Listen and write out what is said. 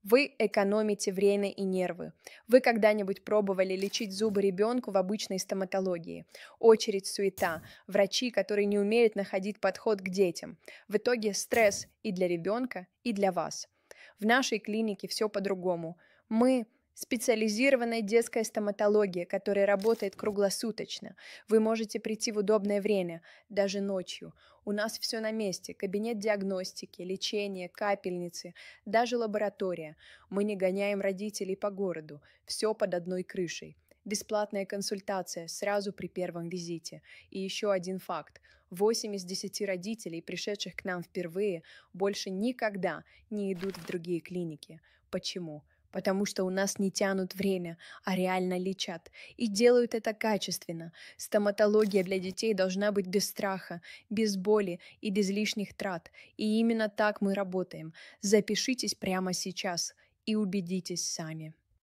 Вы экономите время и нервы. Вы когда-нибудь пробовали лечить зубы ребенку в обычной стоматологии? Очередь, суета, врачи, которые не умеют находить подход к детям. В итоге стресс и для ребенка, и для вас. В нашей клинике все по-другому. Мы специализированная детская стоматология, которая работает круглосуточно. Вы можете прийти в удобное время, даже ночью. У нас все на месте. Кабинет диагностики, лечение, капельницы, даже лаборатория. Мы не гоняем родителей по городу. Все под одной крышей. Бесплатная консультация сразу при первом визите. И еще один факт. 8 из 10 родителей, пришедших к нам впервые, больше никогда не идут в другие клиники. Почему? Потому что у нас не тянут время, а реально лечат. И делают это качественно. Стоматология для детей должна быть без страха, без боли и без лишних трат. И именно так мы работаем. Запишитесь прямо сейчас и убедитесь сами.